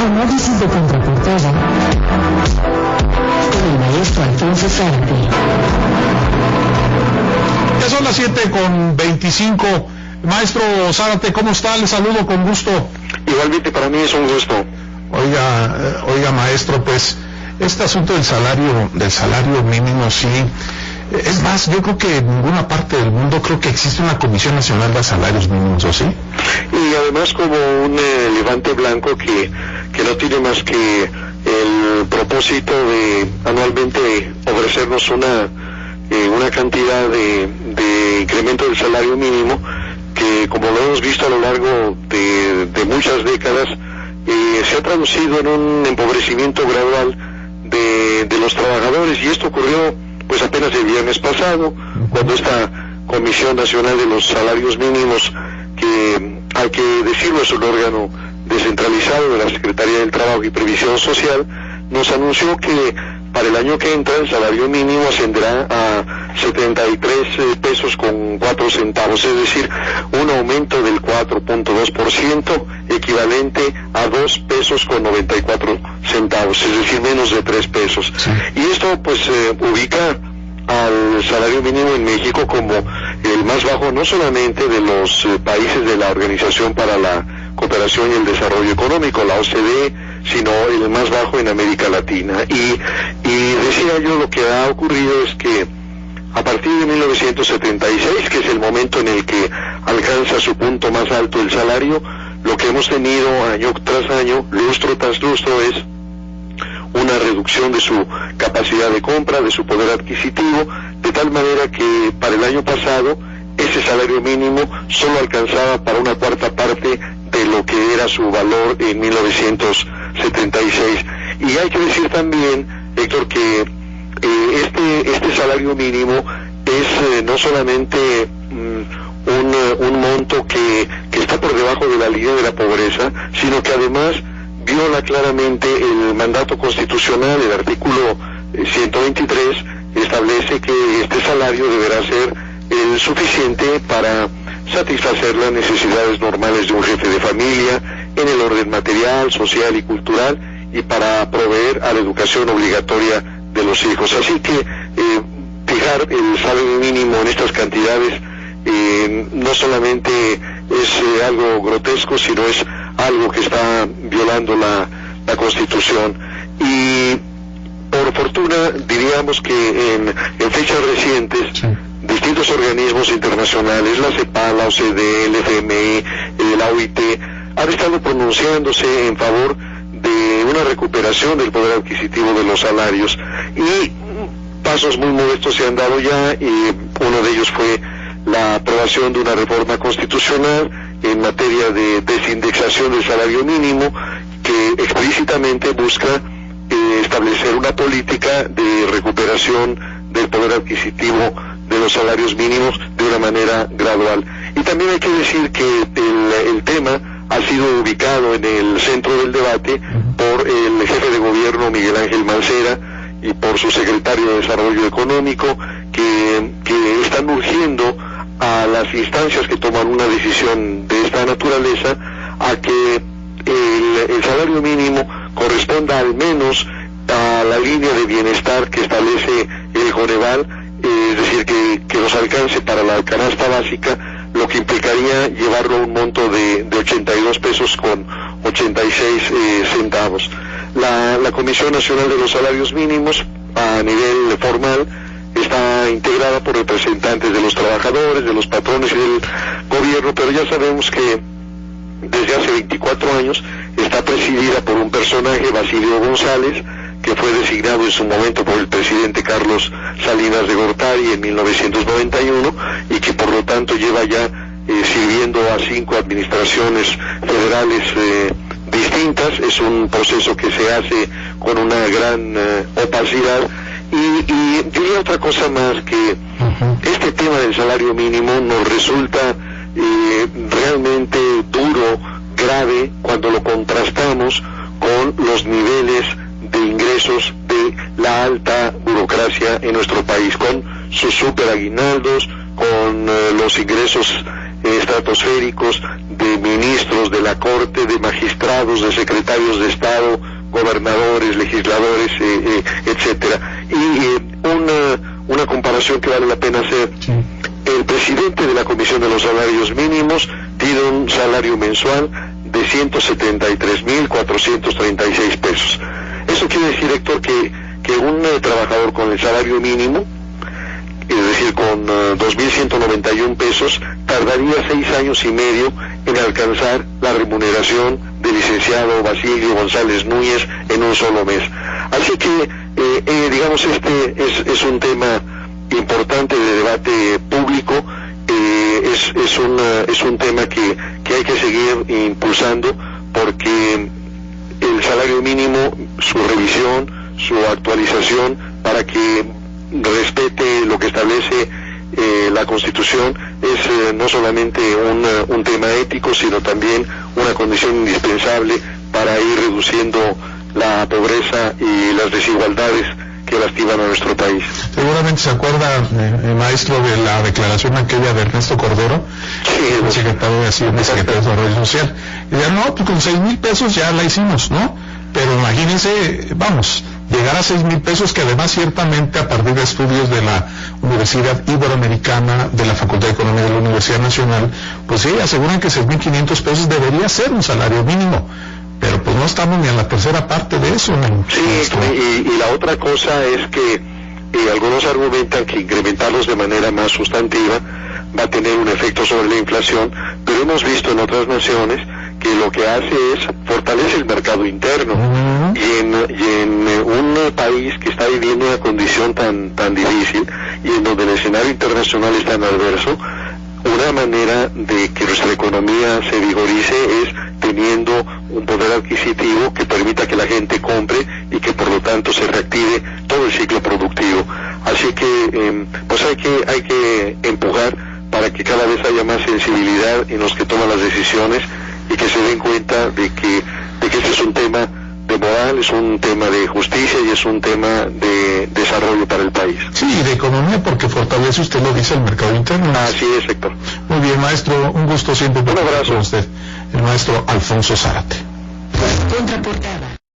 Análisis de contraportada con el maestro Alfonso Zárate. Ya son las 7:25. Maestro Zárate, ¿cómo está? Le saludo con gusto. Igualmente, para mí es un gusto. Oiga, maestro, pues este asunto del salario mínimo, sí. Es más, yo creo que en ninguna parte del mundo creo que existe una Comisión Nacional de Salarios Mínimos, ¿o sí? Y además como un elefante blanco que no tiene más que el propósito de anualmente ofrecernos una cantidad de incremento del salario mínimo que, como lo hemos visto a lo largo de muchas décadas, se ha traducido en un empobrecimiento gradual de los trabajadores, y esto ocurrió pues apenas el viernes pasado, cuando esta Comisión Nacional de los Salarios Mínimos, que hay que decirlo es un órgano descentralizado de la Secretaría del Trabajo y Previsión Social, nos anunció que para el año que entra el salario mínimo ascenderá a 73 pesos con 4 centavos, es decir, un aumento del 4.2%, equivalente a 2 pesos con 94 centavos, es decir, menos de 3 pesos. Sí. Y esto pues ubica al salario mínimo en México como el más bajo, no solamente de los países de la Organización para la Cooperación y el Desarrollo Económico, la OCDE, sino el más bajo en América Latina. Y decía yo, lo que ha ocurrido es que a partir de 1976, que es el momento en el que alcanza su punto más alto el salario, lo que hemos tenido año tras año, lustro tras lustro, es una reducción de su capacidad de compra, de su poder adquisitivo, de tal manera que para el año pasado ese salario mínimo solo alcanzaba para una cuarta parte de lo que era su valor en 1976. Y hay que decir también, Héctor, que este salario mínimo es no solamente un monto que está por debajo de la línea de la pobreza, sino que además viola claramente el mandato constitucional. El artículo 123 establece que este salario deberá ser el suficiente para satisfacer las necesidades normales de un jefe de familia en el orden material, social y cultural, y para proveer a la educación obligatoria de los hijos. Así que fijar el salario mínimo en estas cantidades no solamente es algo grotesco, sino es algo que está violando la Constitución. Y por fortuna diríamos que en fechas recientes, sí, distintos organismos internacionales, la CEPAL, la OCDE, el FMI, la OIT, han estado pronunciándose en favor de una recuperación del poder adquisitivo de los salarios, y pasos muy modestos se han dado ya, y uno de ellos fue la aprobación de una reforma constitucional en materia de desindexación del salario mínimo, que explícitamente busca establecer una política de recuperación del poder adquisitio de los salarios mínimos de una manera gradual. Y también hay que decir que el tema ha sido ubicado en el centro del debate por el jefe de gobierno Miguel Ángel Mancera y por su secretario de Desarrollo Económico, que están urgiendo a las instancias que toman una decisión de esta naturaleza a que el salario mínimo corresponda al menos a la línea de bienestar que establece el Coneval, es decir, que nos alcance para la canasta básica, lo que implicaría llevarlo a un monto de 82 pesos con 86 centavos. La Comisión Nacional de los Salarios Mínimos, a nivel formal, está integrada por representantes de los trabajadores, de los patrones y del gobierno, pero ya sabemos que desde hace 24 años está presidida por un personaje, Basilio González, que fue designado en su momento por el presidente Carlos Salinas de Gortari en 1991, y que por lo tanto lleva ya sirviendo a 5 administraciones federales distintas. Es un proceso que se hace con una gran opacidad. Y diría otra cosa más, que este tema del salario mínimo nos resulta realmente duro, grave, cuando lo contrastamos con los niveles de ingresos de la alta burocracia en nuestro país, con sus superaguinaldos, con los ingresos estratosféricos de de ministros de la Corte, de magistrados, de secretarios de Estado, gobernadores, legisladores, etcétera. Y una comparación que vale la pena hacer. Sí. El presidente de la Comisión de los Salarios Mínimos tiene un salario mensual de 173,436 pesos. Eso quiere decir, Héctor, que un trabajador con el salario mínimo, es decir, con 2.191 pesos, tardaría 6 años y medio en alcanzar la remuneración del licenciado Basilio González Núñez en un solo mes. Así que, digamos, este es un tema importante de debate público, es un tema que hay que seguir impulsando, porque el salario mínimo, su revisión, su actualización, para que respete lo que establece la Constitución, es no solamente un tema ético, sino también una condición indispensable para ir reduciendo la pobreza y las desigualdades que lastiman a nuestro país. Seguramente se acuerda, maestro, de la declaración aquella de Ernesto Cordero, Sí, el secretario de Hacienda y secretario de Desarrollo Social. Y decía, no, pues con 6,000 pesos ya la hicimos, ¿no? Pero imagínense, vamos, llegar a 6,000 pesos, que además ciertamente a partir de estudios de la Universidad Iberoamericana, de la Facultad de Economía de la Universidad Nacional, pues sí, aseguran que 6,500 pesos debería ser un salario mínimo. Pero pues no estamos ni a la tercera parte de eso, ¿no? Sí, y la otra cosa es que algunos argumentan que incrementarlos de manera más sustantiva va a tener un efecto sobre la inflación, pero hemos visto en otras naciones que lo que hace es fortalece el mercado interno. Y en un país que está viviendo una condición tan difícil, y en donde el escenario internacional es tan adverso, una manera de que nuestra economía se vigorice es teniendo un poder adquisitivo que permita que la gente compre y que por lo tanto se reactive todo el ciclo productivo. Así que pues hay que empujar para que cada vez haya más sensibilidad en los que toman las decisiones y que se den cuenta de que este es un tema de moral, es un tema de justicia y es un tema de desarrollo para el país. Sí, de economía, porque fortalece, usted lo dice, el mercado interno. Así es, Héctor. Muy bien, maestro, un gusto siempre. Un abrazo. Con usted, el maestro Alfonso Zárate. Contraportada.